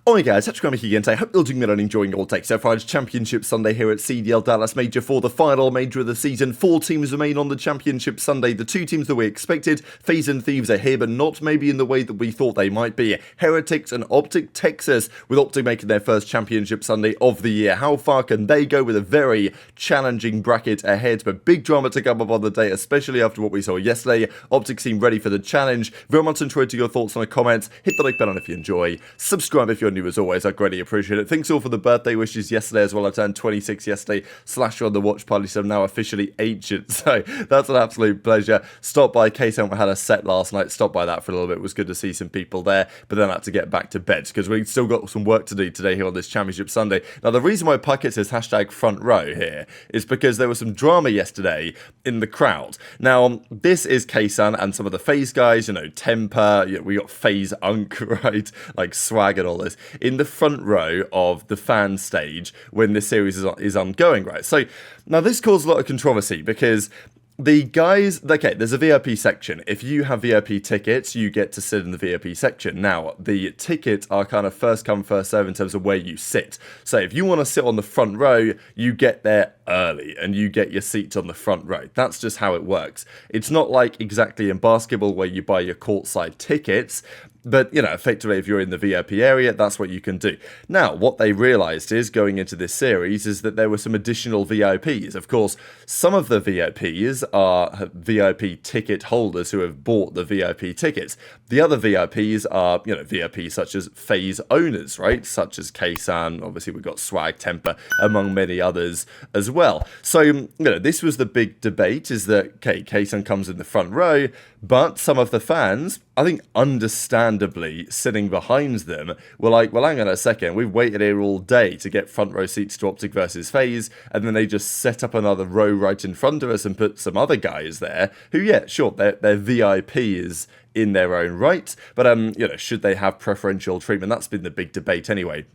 Alright guys, TacticalRab here again today. Hope you're doing well and enjoying your take. So Friday's Championship Sunday here at CDL Dallas Major for the final major of the season. 4 teams remain on the Championship Sunday. The 2 teams that we expected, FaZe and Thieves, are here, but not maybe in the way that we thought they might be. Heretics and OpTic Texas, with OpTic making their first Championship Sunday of the year. How far can they go with a very challenging bracket ahead? But big drama to come up on the day, especially after what we saw yesterday. OpTic seem ready for the challenge. Very much enjoyed to your thoughts in the comments. Hit the like button if you enjoy. Subscribe if you're new as always, I greatly appreciate it. Thanks all for the birthday wishes yesterday as well. I turned 26 yesterday. Slasher on the watch party, so I'm now officially ancient. So that's an absolute pleasure. Stopped by K-Town, we had a set last night. Stopped by that for a little bit. It was good to see some people there, but then I had to get back to bed because we've still got some work to do today here on this Championship Sunday. Now the reason why Puckett says hashtag front row here is because there was some drama yesterday in the crowd. Now this is K-San and some of the FaZe guys, you know, Temper, we got FaZe Unk, right? Like Swag and all this, in the front row of the fan stage when this series is ongoing, right? So now this caused a lot of controversy because the guys, okay, there's a VIP section. If you have VIP tickets, you get to sit in the VIP section. Now, the tickets are kind of first come, first serve in terms of where you sit. So if you want to sit on the front row, you get there early and you get your seats on the front row. That's just how it works. It's not like exactly in basketball where you buy your courtside tickets. But, you know, effectively, if you're in the VIP area, that's what you can do. Now, what they realised is, going into this series, is that there were some additional VIPs. Of course, some of the VIPs are VIP ticket holders who have bought the VIP tickets. The other VIPs are, you know, VIPs such as FaZe owners, right? Such as K-San, obviously we've got Swag, Temper, among many others as well. So, you know, this was the big debate, is that, okay, K-San comes in the front row, but some of the fans, I think understandably, sitting behind them, were like, well, hang on a second, we've waited here all day to get front row seats to OpTic versus FaZe, and then they just set up another row right in front of us and put some other guys there who, yeah, sure, they're VIPs in their own right, but, you know, should they have preferential treatment? That's been the big debate anyway.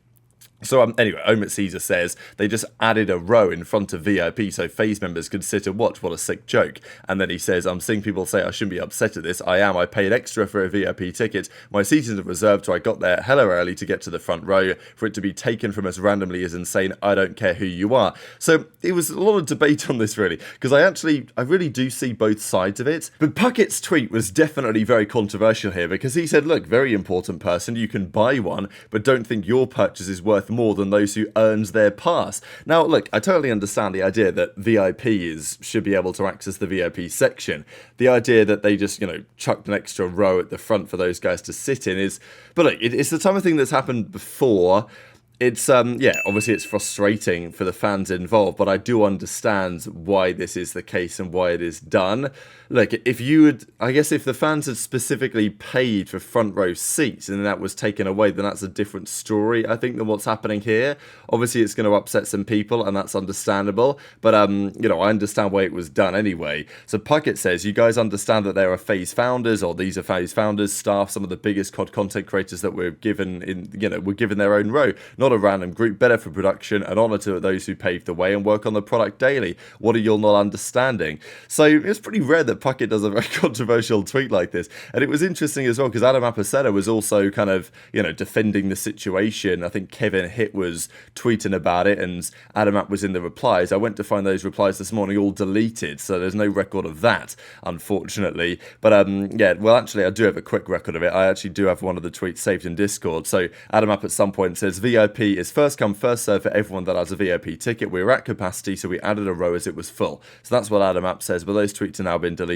So anyway, aBeZy says they just added a row in front of VIP so FaZe members could sit and watch. What a sick joke. And then he says, I'm seeing people say I shouldn't be upset at this. I am. I paid extra for a VIP ticket. My seat isn't reserved, so I got there hella early to get to the front row. For it to be taken from us randomly is insane. I don't care who you are. So it was a lot of debate on this, really, because I really do see both sides of it. But Puckett's tweet was definitely very controversial here because he said, look, very important person, you can buy one, but don't think your purchase is worth more than those who earned their pass. Now, look, I totally understand the idea that VIPs should be able to access the VIP section. The idea that they just, you know, chucked an extra row at the front for those guys to sit in is, but look, it's the type of thing that's happened before. It's, yeah, obviously it's frustrating for the fans involved, but I do understand why this is the case and why it is done. Look, if you would, I guess if the fans had specifically paid for front row seats and that was taken away, then that's a different story, I think, than what's happening here. Obviously, it's going to upset some people, and that's understandable, but, you know, I understand why it was done anyway. So Puckett says, you guys understand that there are FaZe founders, or these are FaZe founders, staff, some of the biggest COD content creators that we're given in, you know, were given their own row. Not a random group, better for production, an honour to those who paved the way and work on the product daily. What are you not understanding? So it's pretty rare that Puckett does a very controversial tweet like this, and it was interesting as well because aBeZy was also kind of, you know, defending the situation. I think Kevin Hitt was tweeting about it and aBeZy was in the replies. I went to find those replies this morning, all deleted, so there's no record of that, unfortunately. But yeah, well, actually I do have a quick record of it. I actually do have one of the tweets saved in Discord. So aBeZy at some point says, VIP is first come, first serve for everyone that has a VIP ticket. We were at capacity, so we added a row as it was full. So that's what aBeZy says, but those tweets have now been deleted.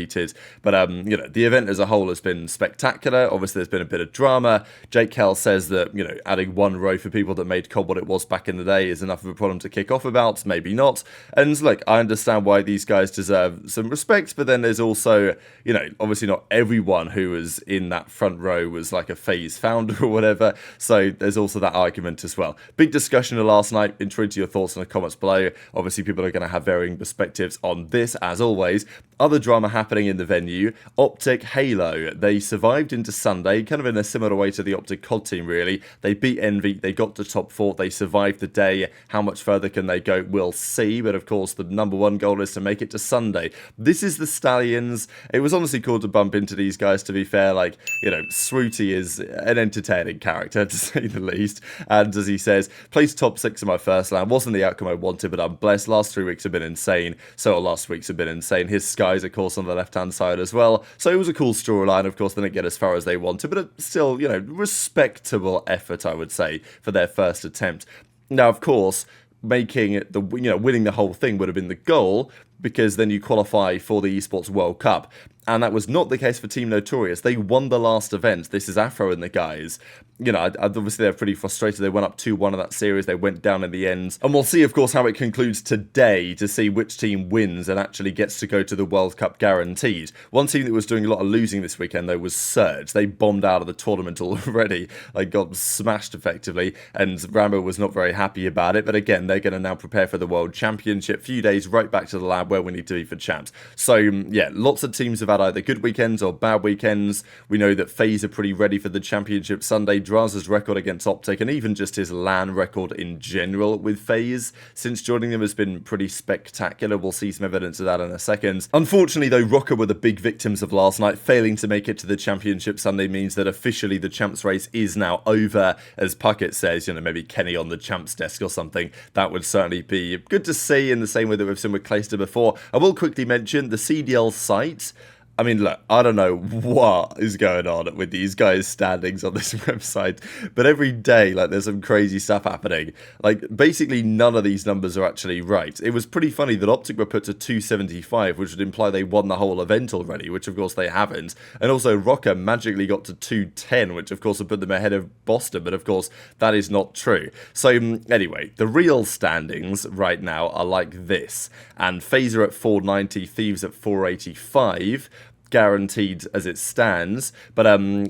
But, you know, the event as a whole has been spectacular. Obviously, there's been a bit of drama. Jake Kell says that, you know, adding one row for people that made COD what it was back in the day is enough of a problem to kick off about. Maybe not. And, look, I understand why these guys deserve some respect, but then there's also, you know, obviously not everyone who was in that front row was like a FaZe founder or whatever. So there's also that argument as well. Now, big discussion of last night. Intrigued to your thoughts in the comments below. Obviously, people are going to have varying perspectives on this, as always. Other drama happening in the venue. OpTic HyDra, they survived into Sunday, kind of in a similar way to the OpTic COD team, really. They beat Envy, they got to top 4, they survived the day. How much further can they go? We'll see, but of course, the #1 goal is to make it to Sunday. This is the Stallions. It was honestly cool to bump into these guys, to be fair. Like, you know, Swooty is an entertaining character, to say the least. And as he says, placed top 6 in my first LAN. Wasn't the outcome I wanted, but I'm blessed. Last 3 weeks have been insane. So last weeks have been insane. His Skyz, of course, on the left-hand side as well. So it was a cool storyline. Of course, they didn't get as far as they wanted, but still, you know, respectable effort, I would say, for their first attempt. Now, of course, making it winning the whole thing would have been the goal, because then you qualify for the Esports World Cup. And that was not the case for Team Notorious. They won the last event. This is Afro and the guys. You know, obviously they're pretty frustrated. They went up 2-1 in that series. They went down in the end. And we'll see, of course, how it concludes today to see which team wins and actually gets to go to the World Cup guaranteed. One team that was doing a lot of losing this weekend, though, was Surge. They bombed out of the tournament already. Like, got smashed effectively. And Rambo was not very happy about it. But again, they're going to now prepare for the World Championship. Few days right back to the lab where we need to be for champs. So, yeah, lots of teams have had either good weekends or bad weekends. We know that FaZe are pretty ready for the championship Sunday. Drazah's record against OpTic, and even just his LAN record in general with FaZe since joining them, has been pretty spectacular. We'll see some evidence of that in a second. Unfortunately, though, Rocker were the big victims of last night. Failing to make it to the championship Sunday means that officially the champs race is now over. As Puckett says, you know, maybe Kenny on the champs desk or something. That would certainly be good to see, in the same way that we've seen with Clayster before. I will quickly mention the CDL site. I mean, look, I don't know what is going on with these guys' standings on this website, but every day, like, there's some crazy stuff happening. Like, basically, none of these numbers are actually right. It was pretty funny that OpTic were put to 275, which would imply they won the whole event already, which, of course, they haven't. And also, Rocker magically got to 210, which, of course, would put them ahead of Boston, but, of course, that is not true. So, anyway, the real standings right now are like this. And FaZe are at 490, Thieves at 485, guaranteed as it stands, but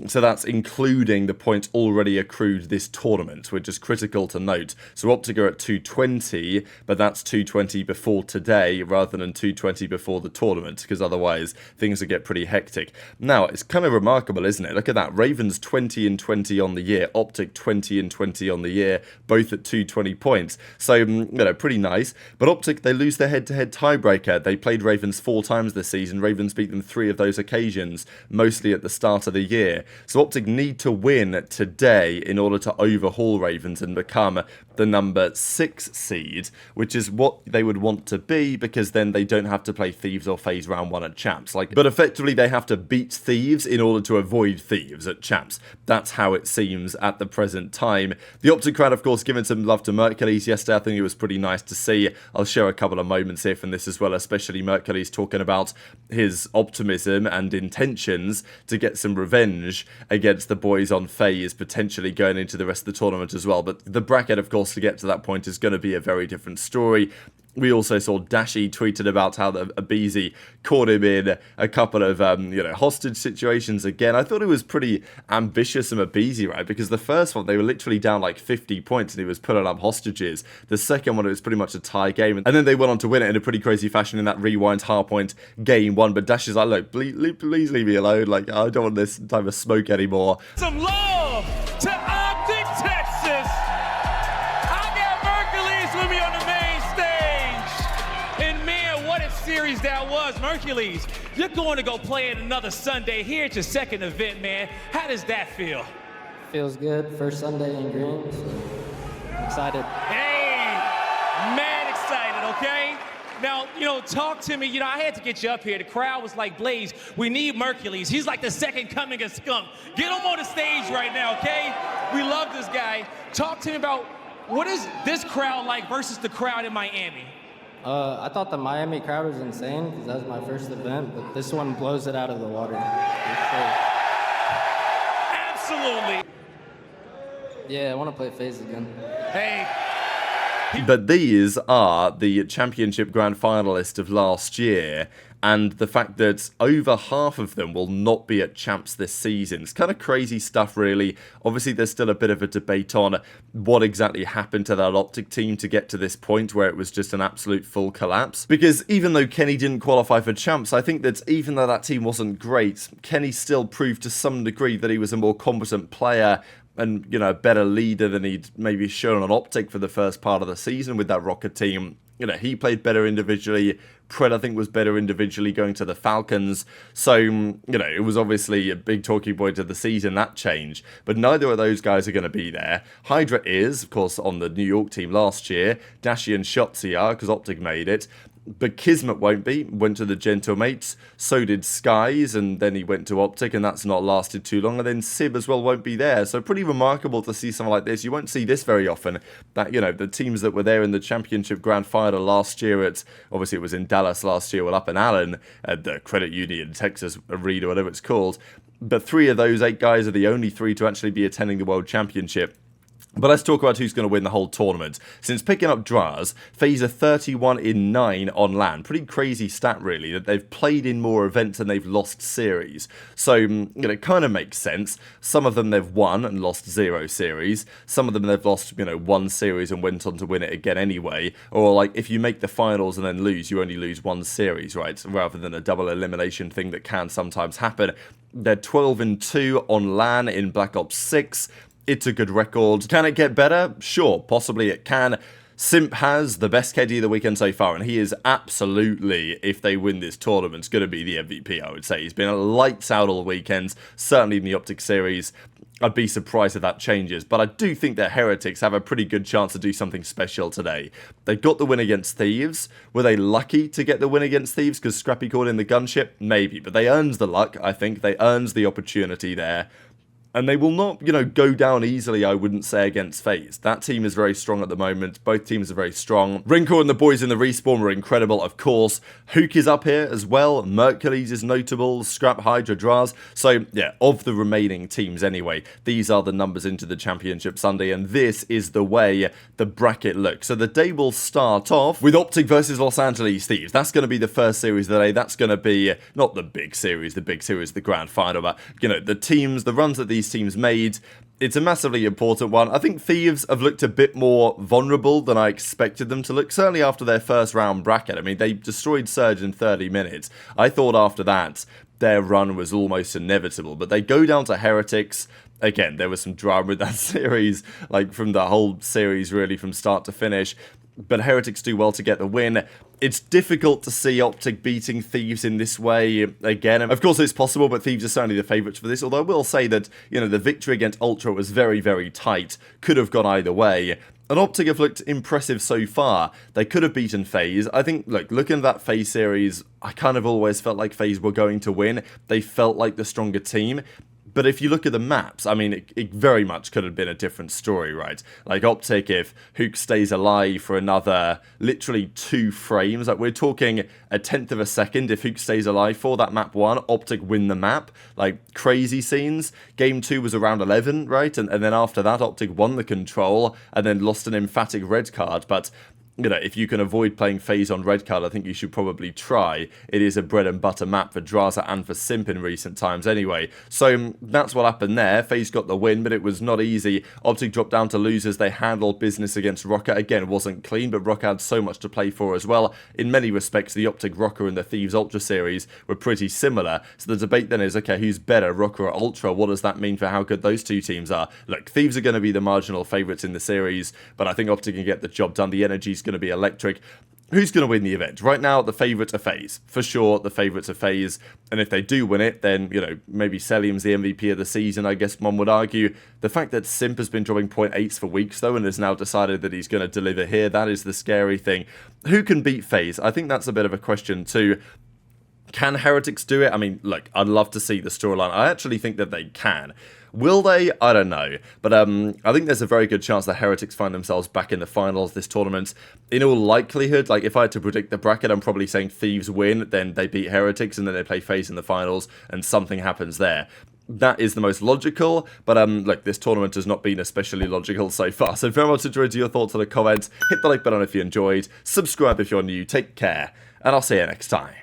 so that's including the points already accrued this tournament, which is critical to note. So OpTic are at 220, but that's 220 before today rather than 220 before the tournament, because otherwise things would get pretty hectic. Now, it's kind of remarkable, isn't it? Look at that. Ravens 20-20 on the year, OpTic 20-20 on the year, both at 220 points. So, you know, pretty nice. But OpTic, they lose their head-to-head tiebreaker. They played Ravens 4 times this season. Ravens beat them 3 of those occasions, mostly at the start of the year. So OpTic need to win today in order to overhaul Ravens and become the number 6 seed, which is what they would want to be, because then they don't have to play Thieves or FaZe round 1 at champs. But effectively they have to beat Thieves in order to avoid Thieves at champs. That's how it seems at the present time. The OpTic crowd, of course, giving some love to Mercules yesterday. I think it was pretty nice to see. I'll share a couple of moments here from this as well, especially Mercules talking about his optimism and intentions to get some revenge against the boys on FaZe, potentially going into the rest of the tournament as well. But the bracket, of course, to get to that point is going to be a very different story. We also saw Dashy tweeted about how the aBeZy caught him in a couple of, hostage situations again. I thought it was pretty ambitious of aBeZy, right? Because the first one, they were literally down like 50 points and he was pulling up hostages. The second one, it was pretty much a tie game. And then they went on to win it in a pretty crazy fashion in that rewind hardpoint game 1. But Dashy's like, look, please leave me alone. Like, I don't want this type of smoke anymore. Some love to OpTic, Texas. I got Mercules with me on the main stage. And man, what a series that was. Mercules, you're going to go play in another Sunday here at your second event, man. How does that feel? Feels good. First Sunday in green, so I'm excited. Hey, mad excited, okay? Now, talk to me. I had to get you up here. The crowd was like, Blaze, we need Mercules. He's like the second coming of Skunk. Get him on the stage right now, okay? We love this guy. Talk to me about what is this crowd like versus the crowd in Miami? I thought the Miami crowd was insane because that was my first event, but this one blows it out of the water. Absolutely. Yeah, I want to play FaZe again. Hey, But these are the championship grand finalist of last year, and the fact that over half of them will not be at champs this season. It's kind of crazy stuff, really. Obviously, there's still a bit of a debate on what exactly happened to that OpTic team to get to this point where it was just an absolute full collapse. Because even though Kenny didn't qualify for champs, I think that even though that team wasn't great, Kenny still proved to some degree that he was a more competent player and, you know, a better leader than he'd maybe shown on OpTic for the first part of the season with that Rocket team. You know, he played better individually. Pred, I think, was better individually going to the Falcons. So, you know, it was obviously a big talking point of the season, that change. But neither of those guys are going to be there. HyDra is, of course, on the New York team last year. Dashy and Shotzzy are, because OpTic made it. But Kismet won't be, went to the Gentlemates, so did Skyz, and then he went to OpTic, and that's not lasted too long, and then Sib as well won't be there, so pretty remarkable to see something like this. You won't see this very often, that, you know, the teams that were there in the championship grand final last year at, obviously it was in Dallas last year, well, up in Allen, at the Credit Union Texas Arena, whatever it's called, but 3 of those 8 guys are the only 3 to actually be attending the World Championship. But let's talk about who's going to win the whole tournament. Since picking up Drazah, FaZe are 31 in 9 on LAN. Pretty crazy stat, really, that they've played in more events than they've lost series. So, you know, it kind of makes sense. Some of them they've won and lost 0 series. Some of them they've lost, you know, 1 series and went on to win it again anyway. Or, like, if you make the finals and then lose, you only lose 1 series, right? Rather than a double elimination thing that can sometimes happen. They're 12 and 2 on LAN in Black Ops 6. It's a good record. Can it get better? Sure, possibly it can. Simp has the best KD of the weekend so far, and he is absolutely, if they win this tournament, going to be the MVP, I would say. He's been lights out all weekends, certainly in the OpTic series. I'd be surprised if that changes, but I do think that Heretics have a pretty good chance to do something special today. They got the win against Thieves. Were they lucky to get the win against Thieves because Scrappy called in the gunship? Maybe, but they earned the luck, I think. They earned the opportunity there. And they will not, you know, go down easily, I wouldn't say, against FaZe. That team is very strong at the moment. Both teams are very strong. Wrinkle and the boys in the respawn were incredible, of course. Huke is up here as well. Mercules is notable. Scrap, HyDra, Drazah. So, yeah, of the remaining teams anyway, these are the numbers into the Championship Sunday. And this is the way the bracket looks. So the day will start off with OpTic versus Los Angeles Thieves. That's going to be the first series of the day. That's going to be, not the big series, the grand final. But, you know, the teams, the runs that these teams made, it's a massively important one. I think Thieves have looked a bit more vulnerable than I expected them to look, certainly after their first round bracket. I mean, they destroyed Surge in 30 minutes. I thought after that, their run was almost inevitable, but they go down to Heretics. Again, there was some drama with that series, like from the whole series, really, from start to finish. But Heretics do well to get the win. It's difficult to see OpTic beating Thieves in this way again. Of course, it's possible, but Thieves are certainly the favourites for this. Although I will say that, you know, the victory against Ultra was very, very tight. Could have gone either way. And OpTic have looked impressive so far. They could have beaten FaZe. I think, look, looking at that FaZe series, I kind of always felt like FaZe were going to win. They felt like the stronger team. But if you look at the maps, I mean, it very much could have been a different story, right? Like OpTic, if Huke stays alive for another, literally 2 frames, like we're talking a 1/10 of a second, if Huke stays alive for that map 1, OpTic win the map. Like, crazy scenes. Game 2 was around 11, right? And then after that, OpTic won the control and then lost an emphatic red card. But, you know, if you can avoid playing FaZe on red card, I think you should probably try. It is a bread and butter map for Drazah and for Simp in recent times anyway. So that's what happened there. FaZe got the win, but it was not easy. OpTic dropped down to losers. They handled business against Rocket. Again, it wasn't clean, but Rocket had so much to play for as well. In many respects, the OpTic Rocker and the Thieves Ultra series were pretty similar. So the debate then is, okay, who's better, Rocker or Ultra? What does that mean for how good those 2 teams are? Look, Thieves are going to be the marginal favourites in the series, but I think OpTic can get the job done. The energy's going to be electric. Who's going to win the event? Right now, the favourites are FaZe. For sure, the favourites are FaZe. And if they do win it, then, you know, maybe Cellium's the MVP of the season, I guess one would argue. The fact that Simp has been dropping 0.8s for weeks, though, and has now decided that he's going to deliver here, that is the scary thing. Who can beat FaZe? I think that's a bit of a question, too. Can Heretics do it? I mean, look, I'd love to see the storyline. I actually think that they can. Will they? I don't know. But I think there's a very good chance that Heretics find themselves back in the finals this tournament. In all likelihood, like if I had to predict the bracket, I'm probably saying Thieves win, then they beat Heretics, and then they play FaZe in the finals, and something happens there. that is the most logical, but look, this tournament has not been especially logical so far, so very much enjoyed your thoughts in the comments, hit the like button if you enjoyed, subscribe if you're new, take care, and I'll see you next time.